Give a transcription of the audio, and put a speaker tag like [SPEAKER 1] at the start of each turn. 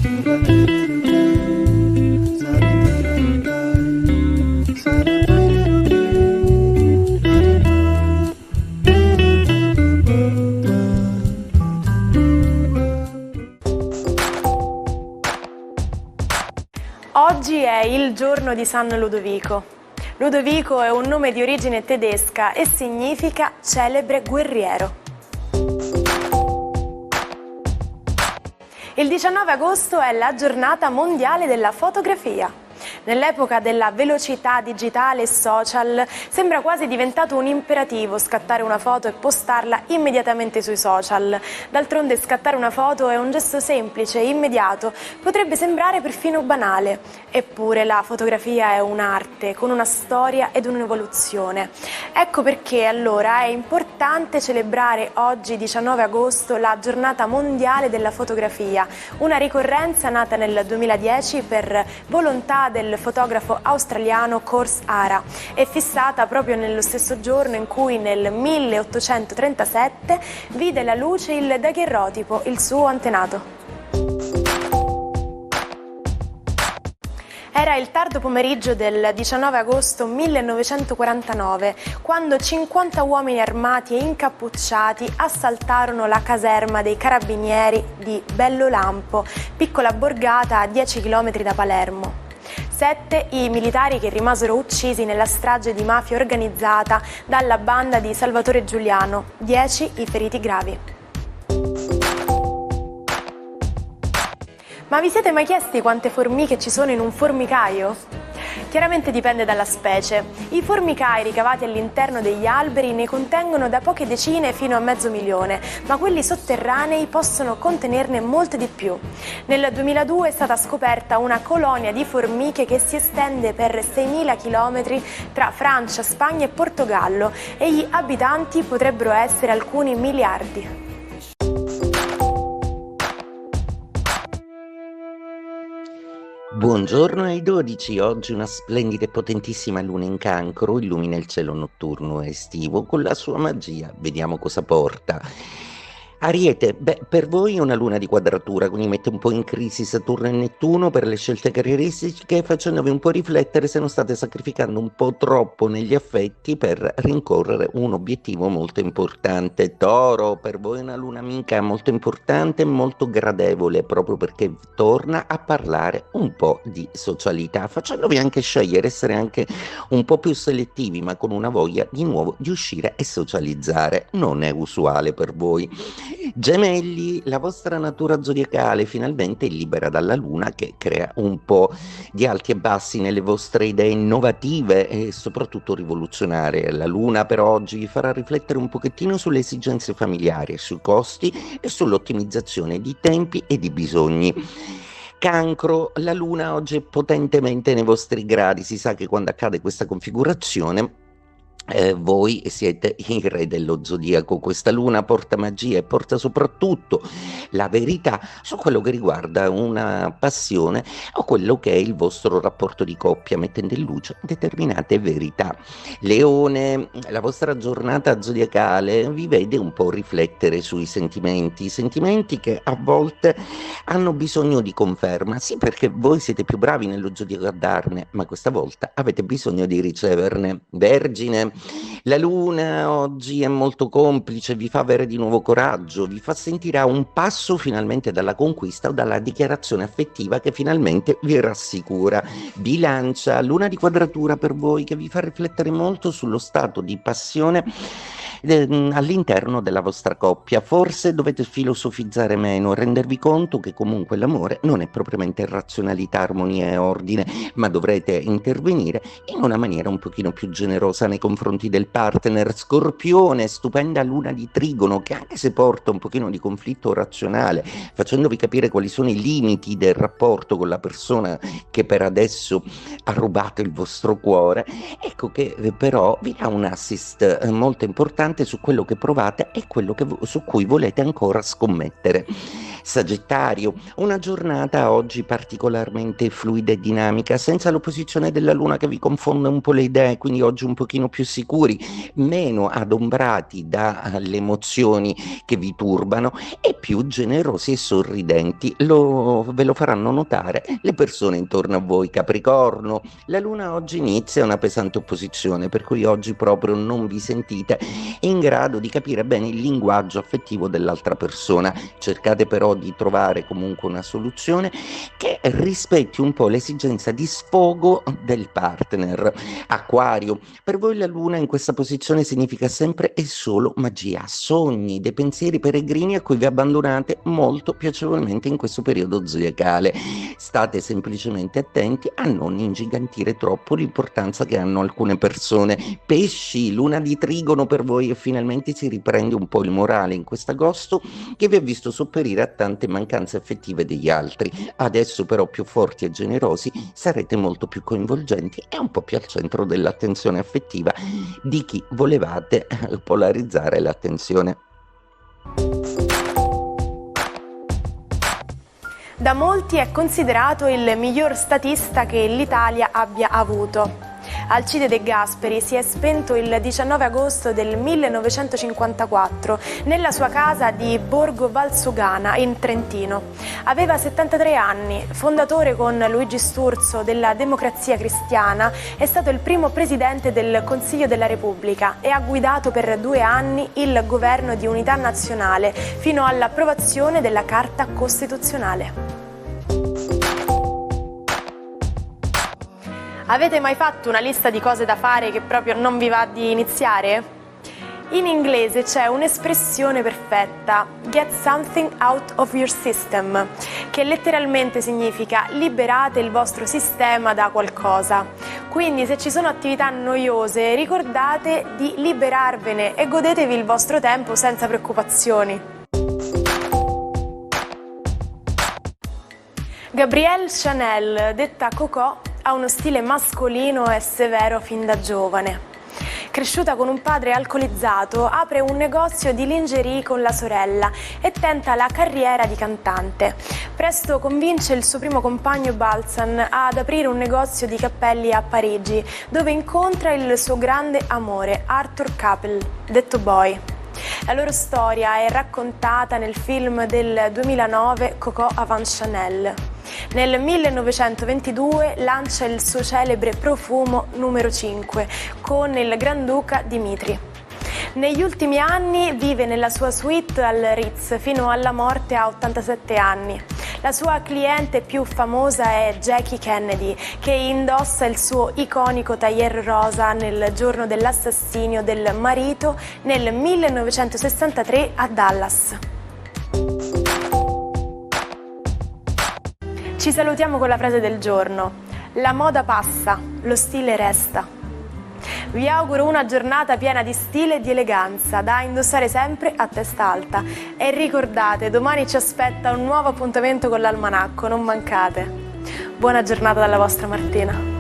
[SPEAKER 1] Oggi è il giorno di San Ludovico. Ludovico è un nome di origine tedesca e significa celebre guerriero. Il 19 agosto è la giornata mondiale della fotografia. Nell'epoca della velocità digitale e social sembra quasi diventato un imperativo scattare una foto e postarla immediatamente sui social. D'altronde scattare una foto è un gesto semplice e immediato, potrebbe sembrare perfino banale. Eppure la fotografia è un'arte con una storia ed un'evoluzione. Ecco perché allora è importante celebrare oggi 19 agosto la giornata mondiale della fotografia, una ricorrenza nata nel 2010 per volontà del fotografo australiano Kors Ara e fissata proprio nello stesso giorno in cui nel 1837 vide la luce il daguerrotipo, il suo antenato. Era il tardo pomeriggio del 19 agosto 1949, quando 50 uomini armati e incappucciati assaltarono la caserma dei carabinieri di Bellolampo, piccola borgata a 10 km da Palermo. 7 i militari che rimasero uccisi nella strage di mafia organizzata dalla banda di Salvatore Giuliano, 10 i feriti gravi. Ma vi siete mai chiesti quante formiche ci sono in un formicaio? Chiaramente dipende dalla specie. I formicai ricavati all'interno degli alberi ne contengono da poche decine fino a 500.000, ma quelli sotterranei possono contenerne molte di più. Nel 2002 è stata scoperta una colonia di formiche che si estende per 6.000 km tra Francia, Spagna e Portogallo e gli abitanti potrebbero essere alcuni miliardi.
[SPEAKER 2] Buongiorno ai 12, oggi una splendida e potentissima luna in Cancro illumina il cielo notturno estivo con la sua magia, vediamo cosa porta. Ariete, per voi è una luna di quadratura, quindi mette un po' in crisi Saturno e Nettuno per le scelte carrieristiche, facendovi un po' riflettere se non state sacrificando un po' troppo negli affetti per rincorrere un obiettivo molto importante. Toro, per voi è una luna amica molto importante e molto gradevole, proprio perché torna a parlare un po' di socialità, facendovi anche scegliere, essere anche un po' più selettivi, ma con una voglia di nuovo di uscire e socializzare. Non è usuale per voi. Gemelli, la vostra natura zodiacale finalmente è libera dalla luna che crea un po' di alti e bassi nelle vostre idee innovative e soprattutto rivoluzionarie. La luna per oggi vi farà riflettere un pochettino sulle esigenze familiari, sui costi e sull'ottimizzazione di tempi e di bisogni. Cancro, la luna oggi è potentemente nei vostri gradi, si sa che quando accade questa configurazione voi siete i re dello zodiaco. Questa luna porta magia e porta soprattutto la verità su quello che riguarda una passione o quello che è il vostro rapporto di coppia, mettendo in luce determinate verità. Leone, la vostra giornata zodiacale vi vede un po' riflettere sui sentimenti che a volte hanno bisogno di conferma, sì, perché voi siete più bravi nello zodiaco a darne, ma questa volta avete bisogno di riceverne. Vergine, la luna oggi è molto complice, vi fa avere di nuovo coraggio, vi fa sentire a un passo finalmente dalla conquista o dalla dichiarazione affettiva che finalmente vi rassicura. Bilancia, luna di quadratura per voi che vi fa riflettere molto sullo stato di passione all'interno della vostra coppia. Forse dovete filosofizzare meno, rendervi conto che comunque l'amore non è propriamente razionalità, armonia e ordine, ma dovrete intervenire in una maniera un pochino più generosa nei confronti del partner. Scorpione, stupenda luna di trigono che anche se porta un pochino di conflitto razionale, facendovi capire quali sono i limiti del rapporto con la persona che per adesso ha rubato il vostro cuore, ecco che però vi dà un assist molto importante su quello che provate e quello su cui volete ancora scommettere. Sagittario, una giornata oggi particolarmente fluida e dinamica, senza l'opposizione della Luna che vi confonde un po' le idee, quindi oggi un pochino più sicuri, meno adombrati dalle emozioni che vi turbano e più generosi e sorridenti. Ve lo faranno notare le persone intorno a voi. Capricorno, la Luna oggi inizia una pesante opposizione, per cui oggi proprio non vi sentite in grado di capire bene il linguaggio affettivo dell'altra persona. Cercate però di trovare comunque una soluzione che rispetti un po' l'esigenza di sfogo del partner. Acquario, per voi la Luna in questa posizione significa sempre e solo magia, sogni, dei pensieri peregrini a cui vi abbandonate molto piacevolmente in questo periodo zodiacale. State semplicemente attenti a non ingigantire troppo l'importanza che hanno alcune persone. Pesci, Luna di Trigono per voi e finalmente si riprende un po' il morale in quest'agosto che vi ha visto sopperire a tante mancanze affettive degli altri. Adesso però più forti e generosi sarete molto più coinvolgenti e un po' più al centro dell'attenzione affettiva di chi volevate polarizzare l'attenzione.
[SPEAKER 1] Da molti è considerato il miglior statista che l'Italia abbia avuto. Alcide De Gasperi si è spento il 19 agosto del 1954 nella sua casa di Borgo Valsugana in Trentino. Aveva 73 anni, fondatore con Luigi Sturzo della Democrazia Cristiana, è stato il primo presidente del Consiglio della Repubblica e ha guidato per 2 anni il governo di unità nazionale fino all'approvazione della Carta Costituzionale. Avete mai fatto una lista di cose da fare che proprio non vi va di iniziare? In inglese c'è un'espressione perfetta, get something out of your system, che letteralmente significa liberate il vostro sistema da qualcosa. Quindi se ci sono attività noiose, ricordate di liberarvene e godetevi il vostro tempo senza preoccupazioni. Gabrielle Chanel, detta Coco, ha uno stile mascolino e severo fin da giovane. Cresciuta con un padre alcolizzato, apre un negozio di lingerie con la sorella e tenta la carriera di cantante. Presto convince il suo primo compagno Balsan ad aprire un negozio di cappelli a Parigi, dove incontra il suo grande amore, Arthur Capel, detto Boy. La loro storia è raccontata nel film del 2009 Coco avant Chanel. Nel 1922 lancia il suo celebre profumo numero 5 con il Granduca Dimitri. Negli ultimi anni vive nella sua suite al Ritz fino alla morte a 87 anni. La sua cliente più famosa è Jackie Kennedy, che indossa il suo iconico tailleur rosa nel giorno dell'assassinio del marito nel 1963 a Dallas. Ci salutiamo con la frase del giorno. La moda passa, lo stile resta. Vi auguro una giornata piena di stile e di eleganza, da indossare sempre a testa alta. E ricordate, domani ci aspetta un nuovo appuntamento con l'Almanacco, non mancate. Buona giornata dalla vostra Martina.